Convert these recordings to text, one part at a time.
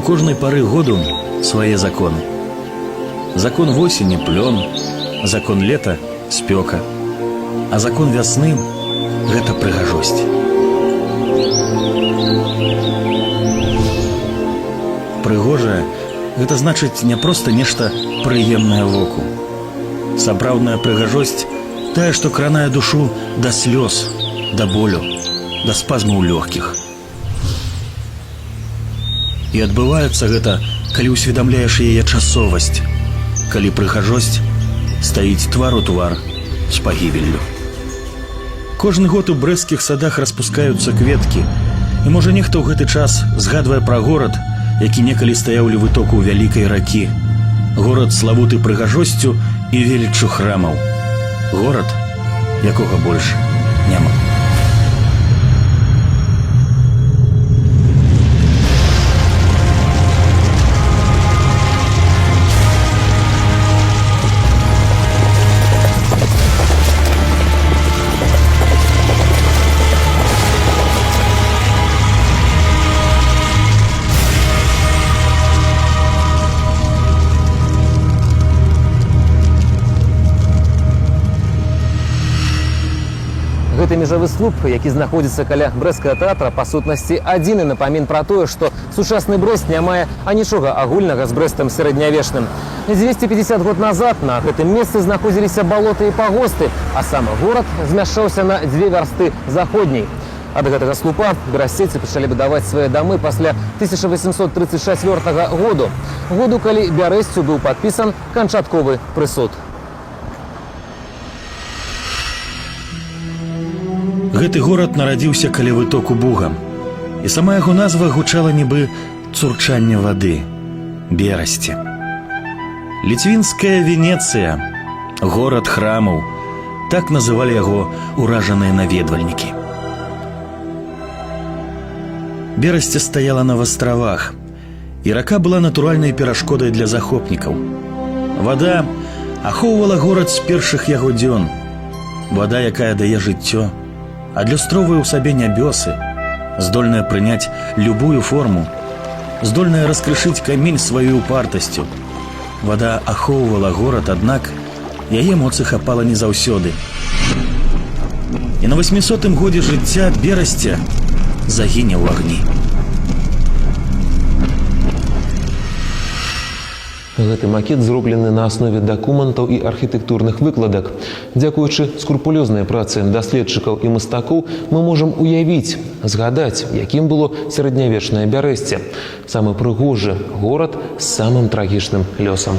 кожнай пары году свае законы. Закон восені – плён, закон лета – спёка, а закон вясны – гэта прыгажосць. Прыгожае – гэта значыць не проста нешта прыемнае воку. Сапраўдная прыгажосць – тая, што кранае душу да слёз, да болю, да спазму ў лёгкіх. І адбываецца гэта, калі ўсведамляеш яе часовасць, калі прыгажосць стаіць твар у твар з пагібеллю. Кожны год у брэсцкіх садах распускаюцца кветкі, і можа нехта ў гэты час згадвае пра горад, які некалі стаяў ля вытоку вялікай ракі. Горад славуты прыгажосцю і веліччу храмаў. Горад, якога больш няма. Гэты межавы слуп, які знаходзіцца каля брэсцкага тэатра, па сутнасці адзіны напамін пра тое, што сучасны Брэст не мае анічога агульнага з Брэстам сярэднявечным. 250 год назад на гэтым месцы знаходзіліся балоты і пагосты, а сам горад змяшчаўся на 2 вярсты заходняй. Ад гэтага слупа берасцейцы пачалі будаваць свае дамы пасля 1834 году, калі Бярэсцю быў падпісан канчатковы прысуд. Гэты горад нарадзіўся каля вытоку Буга, і сама яго назва гучала нібы цурчанне вады – Берасці. Ліцвінская Венецыя, горад храмаў – так называлі яго уражаныя наведвальнікі. Берасця стаяла на вастравах, і рака была натуральнай перашкодай для захопнікаў. Вада ахоўвала горад з першых яго дзён. Вада, якая дае жыццё, адлюстроўвае ў сабе нябёсы, здольная прыняць любую форму, здольная раскрышыць камень сваёй упартасцю. Вада ахоўвала горад, аднак яе моцы хапала не заўсёды. І на 800-м годзе жыцця Берасця загіне ў агні. Гэты макет зроблены на аснове дакументаў і архітэктурных выкладак. Дзякуючы скрупулёзнай працы даследчыкаў і мастакоў мы можам уявіць, згадаць, якім было сярэднявечнае Бярэсце. Самы прыгожы горад з самым трагічным лёсам.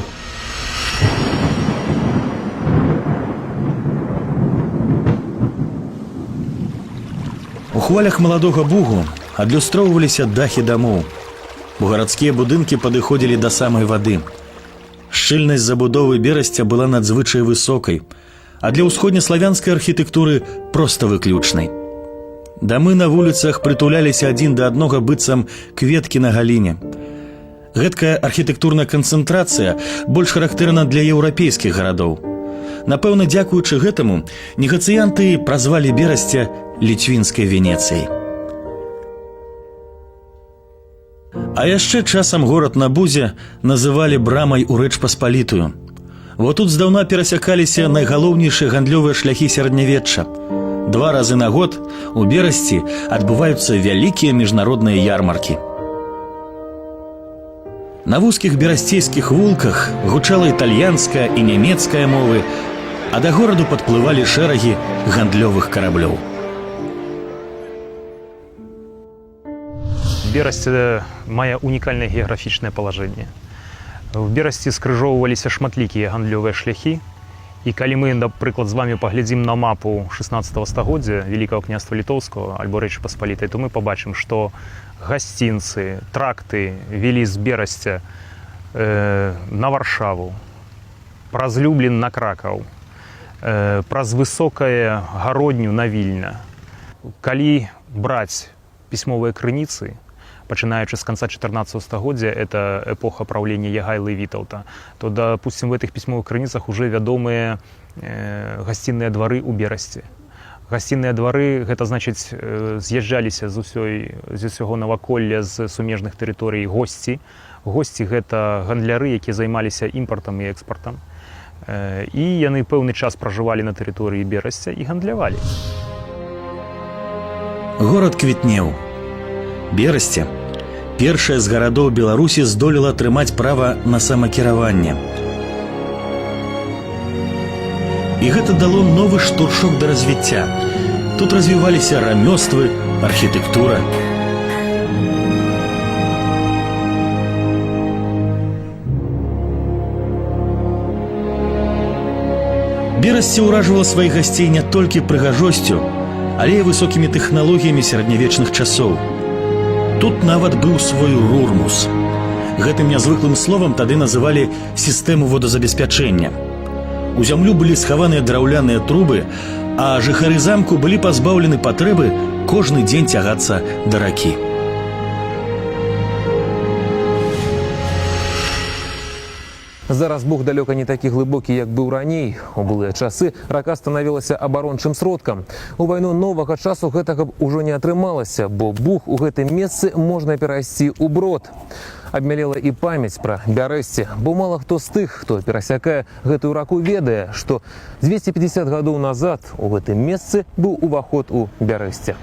У хвалях маладога Бугу адлюстроўваліся дахі дамоў, бо гарадскія будынкі падыходзілі да самай вады. Шчыльнасць забудовы Берасця была надзвычай высокай, а для ўсходнеславянскай архітэктуры проста выключнай. Дамы на вуліцах прытуляліся адзін да аднога быццам кветкі на галіне. Гэткая архітэктурная канцэнтрацыя больш характэрна для еўрапейскіх гарадоў. Напэўна, дзякуючы гэтаму, негацыянты празвалі Берасця ліцвінскай Венецыяй. А яшчэ часам горад на Бузе называлі брамай у Рэч Паспалітую. Во тут здаўна перасякаліся найгалоўнейшыя гандлёвыя шляхі сярэднявечча. 2 разы на год у Берасці адбываюцца вялікія міжнародныя ярмаркі. На вузкіх берасцейскіх вулках гучала італьянская і нямецкая мовы, а да гораду падплывалі шэрагі гандлёвых караблёў. Берасць мае унікальнае геаграфічнае палажэнне. В Берасці скрыжоўваліся шматлікія гандлёвыя шляхі, і калі мы, напрыклад, з вамі паглядзім на мапу 16 стагоддзя Вялікага княства Літоўскага альбо Рэчы Паспалітай, то мы пабачым, што гасцінцы, тракты вялі з Берасця на Варшаву, праз Люблін на Кракаў, праз высокае Гародню на Вільня. Калі браць пісьмовыя крыніцы, пачынаючы з канца 14 стагоддзя, это эпоха праўлення Ягайлы і Вітаўта, то, допустим, в этих пісьмовых крыніцах уже вядомыя гасцінныя двары ў Берасці. Гасцінныя двары гэта значыць з'язджаліся з усяго наваколля з сумежных тэрыторый госці. Госці гэта гандляры, якія займаліся імпартам і экспартам. І яны пэўны час пражывалі на тэрыторыі Берасця і гандлявалі. Горад квітнеў. Берасце, першая з гарадоў Беларусі, здолела атрымаць права на самакіраванне. І гэта дало новы штуршок да развіцця. Тут развіваліся рамёствы, архітэктура. Берасце ўражвала сваіх гасцей не толькі прыгажосцю, але і высокімі тэхналогіямі сярэднявечных часоў. Тут нават быў свой рурмус. Гэтым нязвыклым словам тады называлі сістэму водазабеспячэння. У зямлю былі схаваныя драўляныя трубы, а жыхары замку былі пазбаўлены патрэбы кожны дзень цягацца да ракі. Зараз Буг далёка не такі глыбокі, як быў раней. У былыя часы рака станавілася абарончым сродкам. У вайну новага часу гэтага б ужо не атрымалася, бо Буг у гэтым месцы можна перайсці ў брод. Абмялела і памяць пра Бярэсце, бо мала хто з тых, хто перасякае гэтую раку, ведае, што 250 гадоў назад у гэтым месцы быў уваход у Бярэсце.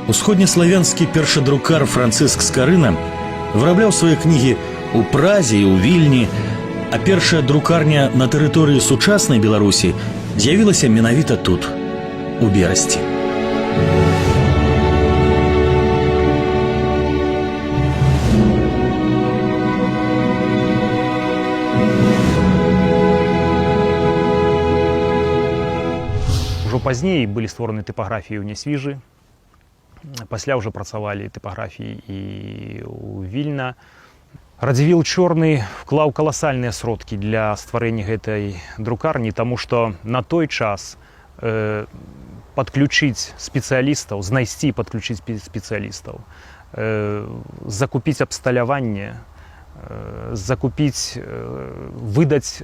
Усходнеславянскі першадрукар Францыск Скарына вырабляў свае кнігі ў Празе і ў Вільні, а першая друкарня на тэрыторыі сучаснай Беларусі з'явілася менавіта тут, у Берасці. Ужо пазней былі створаны тыпаграфіі ў Нясвіжы, пасля ўжо працавалі тыпаграфіі і ў Вільна. Радзівіл Чорны вклаў каласальныя сродкі для стварэння гэтай друкарні, таму што на той час падключыць спецыялістаў, знайсці і падключыць спецыялістаў, закупіць абсталяванне, закупіць, выдаць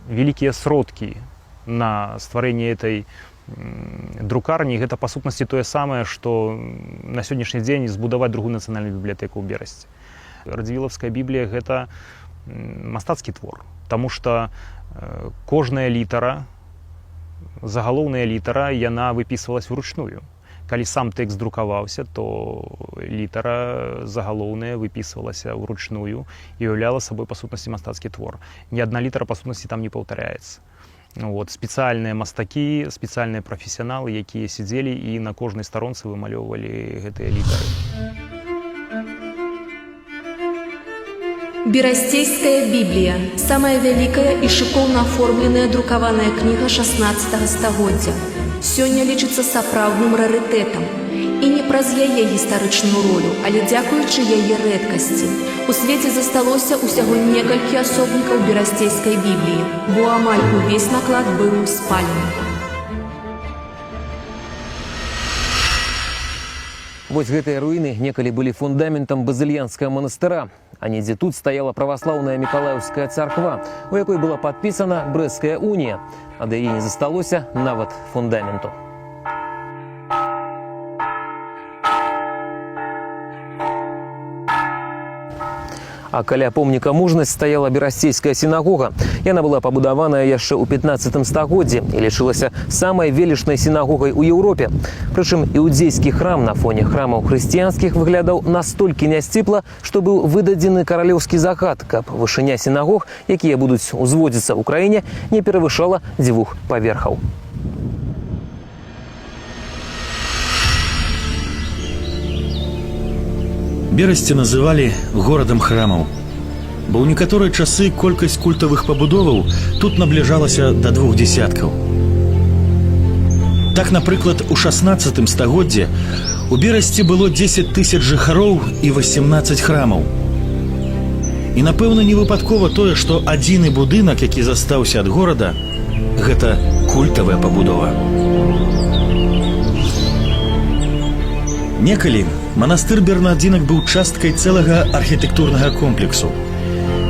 вялікія сродкі на стварэнне этой друкарні, гэта па сутнасці тое самае, што на сённяшні дзень збудаваць другую нацыянальную бібліятэку ў Берасці. Радзівілаўская біблія гэта мастацкі твор, таму што кожная літара, загалоўная літара, яна выпісвалась вручную. Калі сам тэкст друкаваўся, то літара загалоўная выпісвалася вручную і ўяўляла сабой па сутнасці мастацкі твор. Ні адна літара па сутнасці там не паўтаряецца. Спецыяльныя мастакі, спецыяльныя прафесіяналы, якія сядзелі і на кожнай старонцы вымалёўвалі гэтыя літары. Берасцейская Біблія – самая вялікая і шыкоўна аформленая друкаваная кніга 16 стагоддзя. Сёння лічыцца сапраўдным рарытэтам. І не праз яе гістарычную ролю, але дзякуючы яе рэдкасці. У свеце засталося ўсяго некалькі асобнікаў берасцейскай Бібліі, бо амаль увесь наклад быў спалены. Вось гэтыя руіны некалі былі фундаментам базыльянскага манастыра, а недзе тут стаяла праваслаўная Мікалаеўская царква, у якой была падпісана Брэсцкая унія, ад яе не засталося нават фундаменту. А каля помніка мужнасць стаяла берасцейская сінагога. Яна была пабудаваная яшчэ ў 15 стагоддзі і лічылася самай велічнай сінагогай у Еўропе. Прычым іудзейскі храм на фоне храмаў хрысціянскіх выглядаў настолькі нясціпла, што быў выдадзены каралеўскі загад, каб вышыня сінагог, якія будуць узводзіцца ў краіне, не перавышала 2 паверхаў. Берасце называлі горадам храмаў, бо ў некаторыя часы колькасць культавых пабудоваў тут набліжалася да 2 дзесяткаў. Так, напрыклад, у 16 стагоддзе у Берасці было 10 000 жыхароў і 18 храмаў. І, напэўна, не выпадкова тое, што адзіны будынак, які застаўся ад горада, гэта культавая пабудова. Некалі манастыр бернардзінак быў часткай цэлага архітэктурнага комплексу.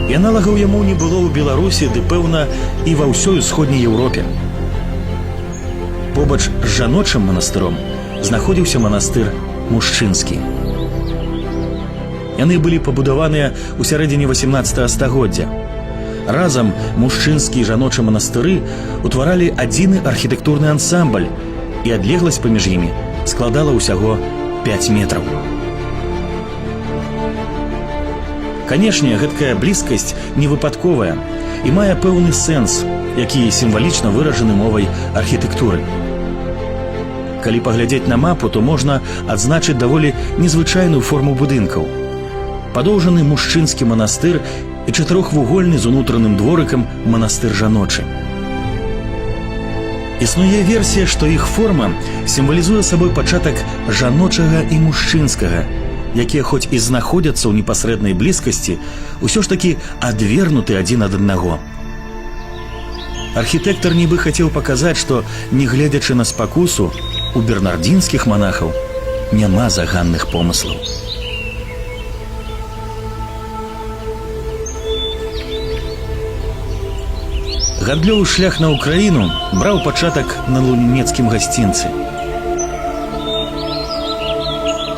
І аналагаў яму не было ў Беларусі, ды, пэўна, і ва ўсёй усходняй Еўропе. Побач з жаночым манастыром знаходзіўся манастыр мужчынскі. Яны былі пабудаваныя ў сярэдзіне 18 стагоддзя. Разам мужчынскі і жаночы манастыры ўтваралі адзіны архітэктурны ансамбль, і адлегласць паміж імі складала ўсяго 5 метраў. Канешне, гэткая блізкасць не выпадковая і мае пэўны сэнс, які сімвалічна выражаны мовай архітэктуры. Калі паглядзець на мапу, то можна адзначыць даволі незвычайную форму будынкаў. Падоўжаны мужчынскі манастыр і чатырохвугольны з унутраным дворыкам манастыр жаночы. Існуе версія, што іх форма сімвалізуе сабой пачатак жаночага і мужчынскага, якія хоць і знаходзяцца ў непасрэднай блізкасці, усё ж такі адвернуты адзін ад аднаго. Архітэктар нібы хацеў паказаць, што, не гледзячы на спакусу, у бернардзінскіх манахаў няма заганных помыслаў. Гандлёвы шлях на Украіну браў пачатак на лунінецкім гасцінцы.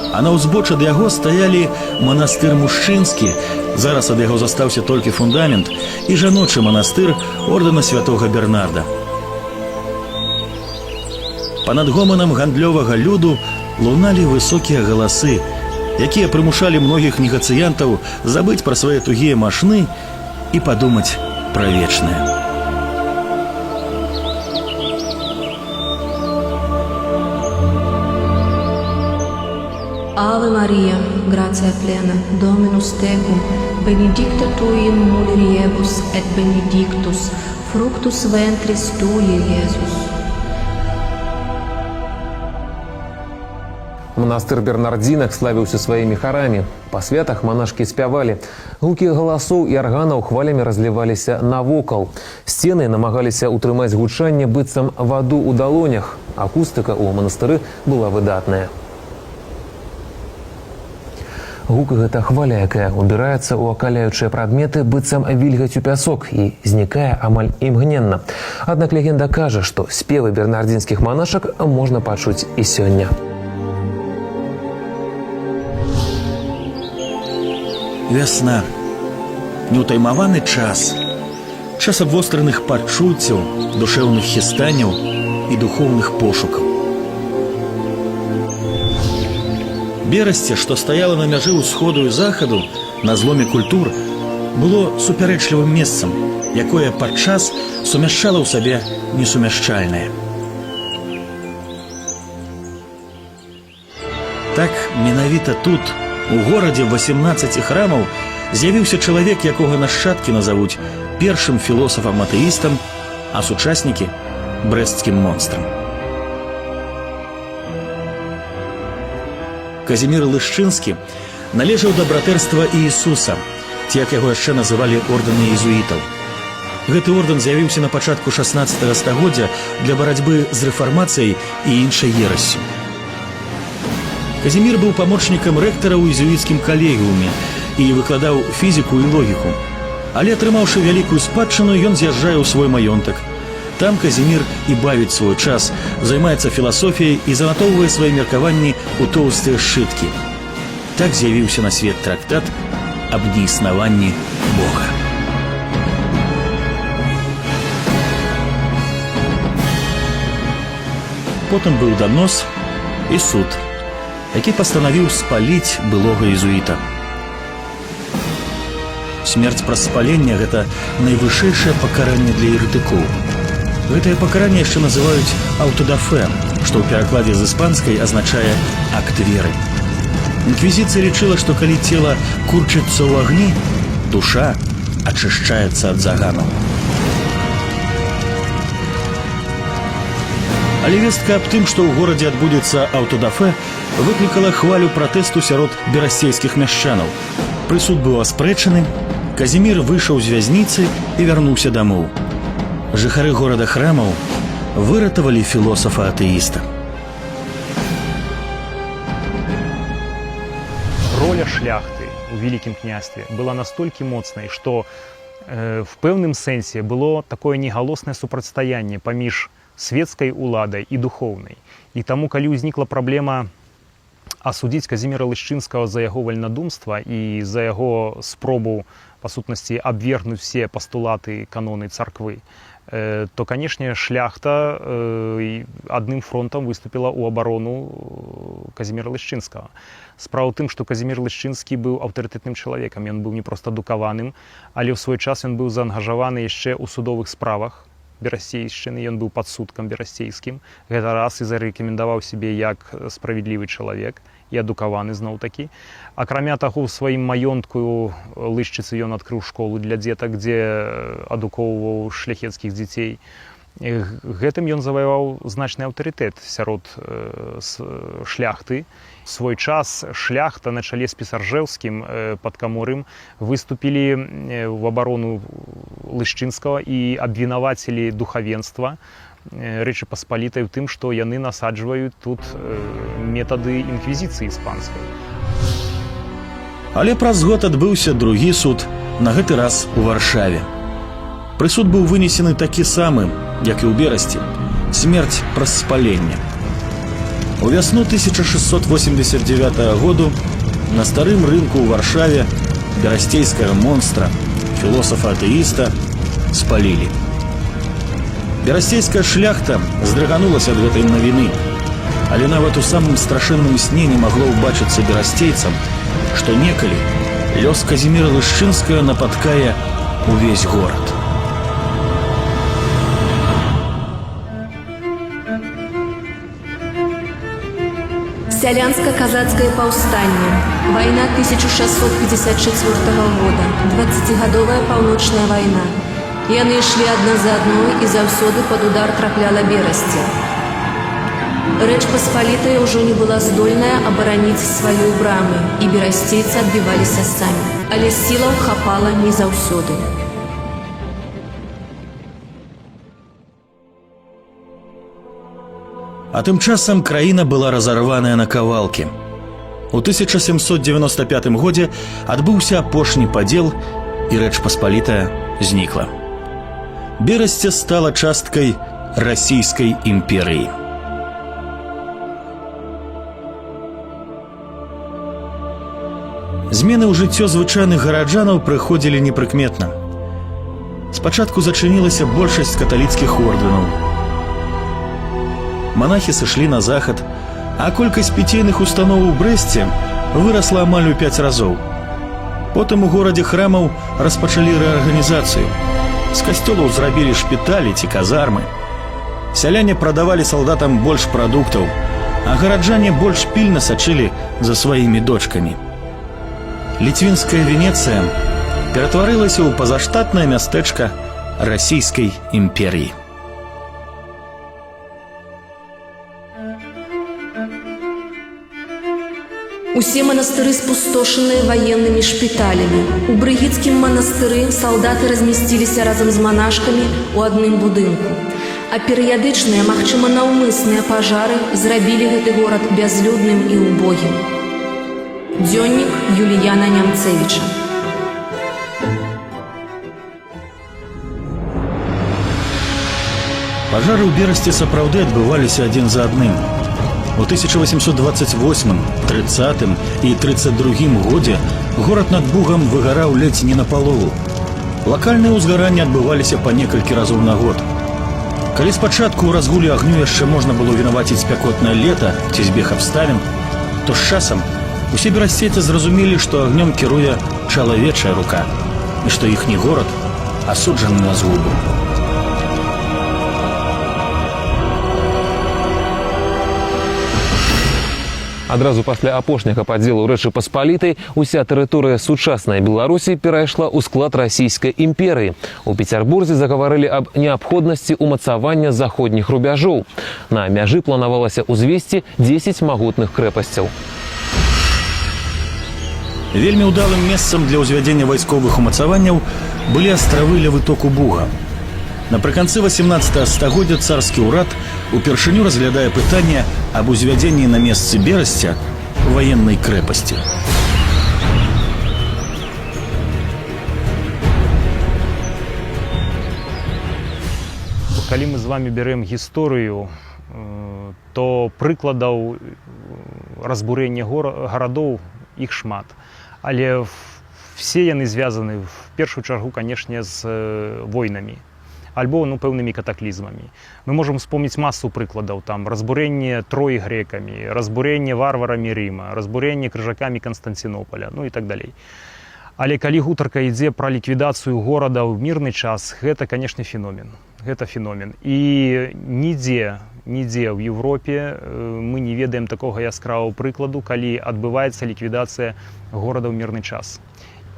А на ўзбоч ад яго стаялі манастыр мужчынскі, зараз ад яго застаўся толькі фундамент, і жаночы манастыр ордэна святога Бернарда. Панад гоманам гандлёвага люду луналі высокія галасы, якія прымушалі многіх негацыянтаў забыць пра свае тугія машны і падумаць пра вечнае. Ave Maria, gratia plena, Dominus tecum, benedicta tui in mulieribus et benedictus fructus ventris tui, Иисус. Монастыр бернардзінак славіўся сваімі харамі. Па святах манашкі спявалі. Гукі галасоў і арганаў хвалямі разліваліся навокал. Сцены намагаліся ўтрымаць гучанне быццам ваду ў далонях. Акустыка ў манастыры была выдатная. Гук – гэта хваля, якая убіраецца ў акаляючыя прадметы быццам вільгаць у пясок і знікае амаль імгненна. Аднак легенда кажа, што спевы бернардзінскіх манашак можна пачуць і сёння. Вясна. Неўтаймаваны час. Час абвостраных пачуццяў, душэўных хістанняў і духоўных пошукаў. Берасце, што стаяла на мяжы ўсходу і захаду, на зломе культур, было супярэчлівым месцам, якое падчас сумяшчала ў сабе несумяшчальнае. Так, менавіта тут, у горадзе 18 храмаў, з'явіўся чалавек, якога нашчадкі назавуць першым філосафам-атэістам, а сучаснікі – брэсцкім монстрам. Казімір Лышчынскі належаў да братэрства Іісуса, ці як яго яшчэ называлі ордэны езуітаў. Гэты ордэн з'явіўся на пачатку 16 стагоддзя для барацьбы з рэфармацыяй і іншай ерассю. Казімір быў памочнікам рэктара ў езуіцкім калегіуме і выкладаў фізіку і логіку. Але, атрымаўшы вялікую спадчыну, ён з'язджае ў свой маёнтак. Там Казімір і бавіць свой час, займаецца філасофіяй і занатоўвае свае меркаванні ў тоўстыя сшыткі. Так з'явіўся на свет трактат аб неіснаванні Бога. Потым быў данос і суд, які пастанавіў спаліць былога езуіта. Смерць праз спаленне – гэта найвышэйшае пакаранне для еретыкоў. Гэтае пакаранне яшчэ называюць аўтодафе, што ў перакладзе з іспанскай азначае акт веры. Інквізіцыя лічыла, што калі цела курчыцца ў агні, душа ачышчаецца ад заганаў. Але вестка аб тым, што ў горадзе адбудзецца аўтодафе, выклікала хвалю пратэсту сярод берасцейскіх мяшчанаў. Прысуд быў аспрэчаны, Казімір выйшаў з вязніцы і вярнуўся дамоў. Жыхары горада храмаў выратавалі філосафа-атэіста. Роля шляхты у Великім княстве была настолькі моцнай, што в пэўным сэнсе было такое негалоснае супрацьстаянне паміж светскай уладай і духоўнай. І таму, калі ўзнікла праблема асудзіць Казіміра Лышчынскага за яго вальнадумства і за яго спробу, па сутнасці, абвергнуць все пастулаты каноны царквы, то, канешне, шляхта адным фронтам выступіла ў абарону Казіміра Лышчынскага. Справа ў тым, што Казімір Лышчынскі быў аўтарытэтным чалавекам, ён быў не проста адукаваным, але ў свой час ён быў заангажаваны яшчэ ў судовых справах берасцейшчыны, ён быў падсудкам берасцейскім, гэта раз і зарэкамендаваў сябе як справядлівы чалавек і адукаваны зноў-такі. Акрамя таго, у сваім маёнтку Лышчыцы ён адкрыў школу для дзетак, дзе адукоўваў шляхецкіх дзяцей. Гэтым ён заваяваў значны аўтарытэт сярод шляхты. В свой час шляхта на чале з Пісаржэўскім пад Каморым выступілі в абарону Лышчынскага і абвінавацілі духавенства Рэчы Паспалітай у тым, што яны насаджваюць тут метады інквізіцыі іспанскай. Але праз год адбыўся другі суд, на гэты раз у Варшаве. Прысуд быў вынесены такі самы, як і ў Берасці, смерць праз спаленне. У вясну 1689 году на старым рынку ў Варшаве берасцейскага монстра, філосафа-атэіста, спалілі. Берасцейская шляхта здрыганулася ад гэтай навіны, але нават у самым страшэнным сне не магло ўбачыцца берасцейцам, што некалі лёс Казіміра Лышчынскага напаткае увесь горад. Сялянска-казацкае паўстанне. Вайна 1654 года. 20-гадовая паўночная вайна. Яны ішлі адна за адной і заўсёды пад удар трапляла Берасце. Рэч Паспалітая ўжо не была здольная абараніць сваю брамы, і берасцейцы адбіваліся самі. Але сілаў хапала не заўсёды. А тым часам краіна была разарваная на кавалкі. У 1795 годзе адбыўся апошні падзел, і Рэч Паспалітая знікла. Берасце стала часткай расійскай імперыі. Змены ў жыццё звычайных гараджанаў прыходзілі непрыкметна. Спачатку зачынілася большасць каталіцкіх ордэнаў. Монахі сышлі на захад, а колькасць піцейных устаноў у Брэсце вырасла амаль у 5 разоў. Потым у горадзе храмаў распачалі рэарганізацыю. З касцёлаў зрабілі шпіталі ці казармы. Сяляне прадавалі салдатам больш прадуктаў, а гараджане больш пільна сачылі за сваімі дочкамі. Ліцвінская Венецыя ператварылася ў пазаштатнае мястэчка расійскай імперіі. Усе манастыры спустошаныя ваеннымі шпіталямі. У Брыгіцкім манастыры салдаты размясціліся разам з манашкамі ў адным будынку. А перыядычныя, магчыма, наўмысныя пажары зрабілі гэты горад бязлюдным і убогім. Дзённік Юліяна Нямцевіча. Пажары ў Берасці сапраўды адбываліся адзін за адным. У 1828, 30 і 32 годзе горад над Бугам выгараў ледзь не напалову. Лакальныя ўзгаранні адбываліся па некалькі разоў на год. Калі спачатку ў разгуле агню яшчэ можна было вінаваціць спякотнае лета ці збег абставін, то з часам усе берасцейцы зразумелі, што агнём кіруе чалавечая рука і што іхні горад асуджаны на згубу. Адразу пасля апошняга падзелу Рэчы Паспалітай уся тэрыторыя сучаснай Беларусі перайшла ў склад расійскай імперыі. У Пецярбурзе загаварылі аб неабходнасці ўмацавання заходніх рубяжоў. На мяжы планавалася ўзвесці 10 магутных крэпасцяў. Вельмі ўдалым месцам для ўзвядзення вайсковых умацаванняў былі астравы ля вытоку Буга. Напрыканцы 18 стагоддзя царскі ўрад упершыню разглядае пытанне аб узвядзенні на месцы Берасця ваеннай крэпасці. калі мы з вами бярэм гісторыю, то прыкладаў разбурэння гарадоў іх шмат. Але все яны звязаны в першую чаргу, канешне, з войнамі альбо пэўнымі катаклізмамі. Мы можам вспомніць масу прыкладаў, там разбурэнне Троі грэкамі, разбурэнне варварамі Рыма, разбурэнне крыжакамі Канстанцінополя, і так далей. Але калі гутарка ідзе пра ліквідацыю горада ў мірны час, гэта, канешне, феномен. Гэта феномен. І нідзе ў Европе мы не ведаем такога яскравага прыкладу, калі адбываецца ліквідацыя горада ў мірны час.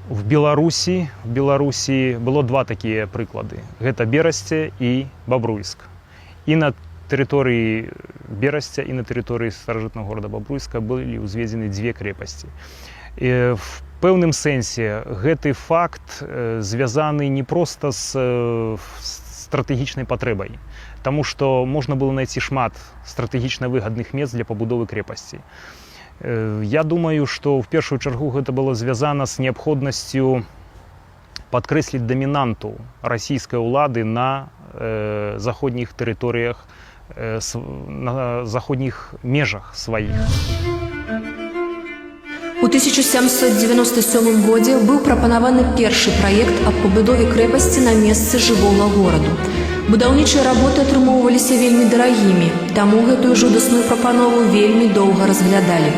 В Беларусі было два такія прыклады. Гэта Берасце і Бабруйск. І на тэрыторыі Берасця, і на тэрыторыі старажытнага горада Бабруйска былі ўзведзены дзве крэпасці. В пэўным сэнсе гэты факт звязаны не проста з стратэгічнай патрэбай, таму што можна было знайсці шмат стратэгічна выгадных мест для пабудовы крэпасці. Я думаю, што ў першую чаргу гэта было звязана з неабходнасцю падкрэсліць дамінанту расійскай улады на заходніх тэрыторыях, на заходніх межах сваіх. У 1797 годзе быў прапанаваны першы праект аб пабудове крэпасці на месцы жывога гораду. Будаўнічыя работы атрымоўваліся вельмі дарагімі, таму гэтую жудасную прапанову вельмі доўга разглядалі.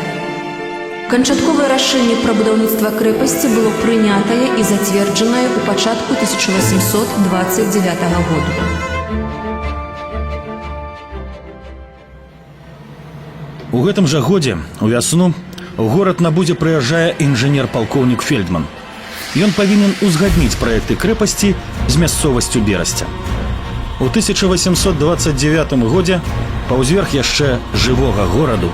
Канчатковае рашэнне пра будаўніцтва крэпасці было прынятае і зацверджанае ў пачатку 1829 году. У гэтым жа годзе, у вясну, у горад на будзе прыязджае інжынер-палкоўнік Фельдман. Ён павінен узгадніць праекты крэпасці з мясцовасцю Берасця. У 1829 годзе паўзверх яшчэ жывога гораду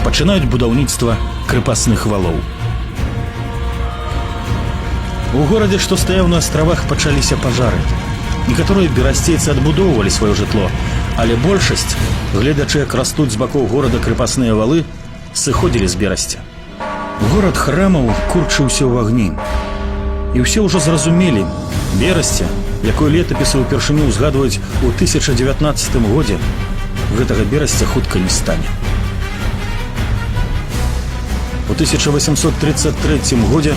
пачынаюць будаўніцтва крэпасных валоў. У горадзе, што стаяў на астравах, пачаліся пажары. Некаторыя берасцейцы адбудоўвалі сваё жытло, але большасць, гледачы, як растуць з бакоў горада крэпасныя валы, сыходзілі з Берасця. Горад храмаў курчыўся ў агні. І ўсе ўжо зразумелі, Берасця, якой летапісы ўпершыню ўзгадваюць у 1019 годзе, гэтага Берасця хутка не стане. У 1833 годзе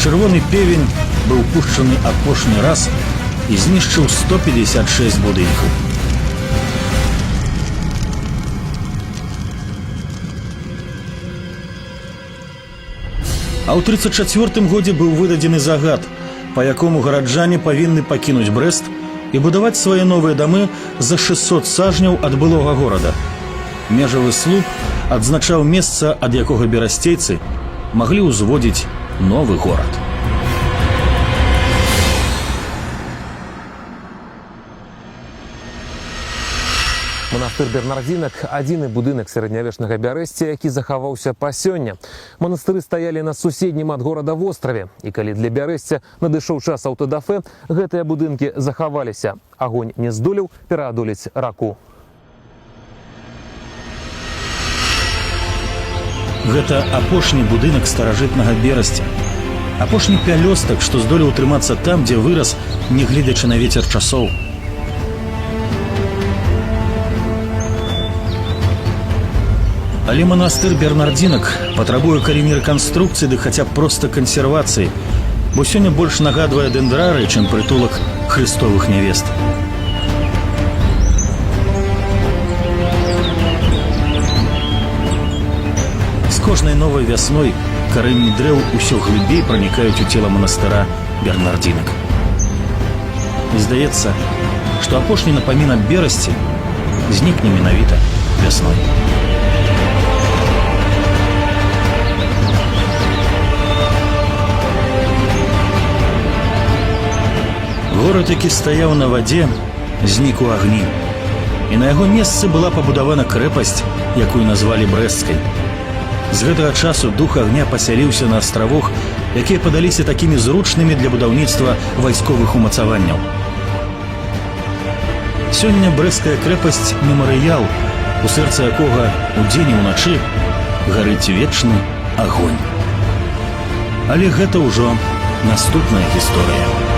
чырвоны певень быў пушчаны апошні раз і знішчыў 156 будынкаў. А ў 1934 годзе быў выдадзены загад, па якому гараджане павінны пакінуць Брэст і будаваць свае новыя дамы за 600 сажняў ад былога горада. Межавы слуп адзначаў месца, ад якога берасцейцы маглі ўзводзіць новы горад. Манастыр Бернардзінак – адзіны будынак сярэднявечнага Бярэсця, які захаваўся па сёння. Манастыры стаялі на суседнім ад горада востраве, і калі для Бярэсця надышоў час аўтадафэ, гэтыя будынкі захаваліся. Агонь не здолеў пераадолець раку. Гэта апошні будынак старажытнага Берасця. Апошні пялёстак, што здолеў утрымацца там, дзе вырас, нягледзячы на вецер часоў. Але манастыр Бернардзінак патрабуе калі не рэканструкцыі, ды хаця б проста кансервацыі, бо сёння больш нагадвае дэндрары, чым прытулак хрыстовых нявест. З кожнай новай вясной карэнні дрэў усё глыбей пранікаюць у цела манастыра Бернардзінак. І здаецца, што апошні напамін аб Берасці знікне менавіта вясной. Горад, які стаяў на вадзе, знік у агні. І на яго месцы была пабудавана крэпасць, якую назвалі Брэсцкай. З гэтага часу дух агня пасяліўся на астравах, якія падаліся такімі зручнымі для будаўніцтва вайсковых умацаванняў. Сёння Брэсцкая крэпасць – мемарыял, у сэрцы якога удзень і ўначы гарыць вечны агонь. Але гэта ўжо наступная гісторыя.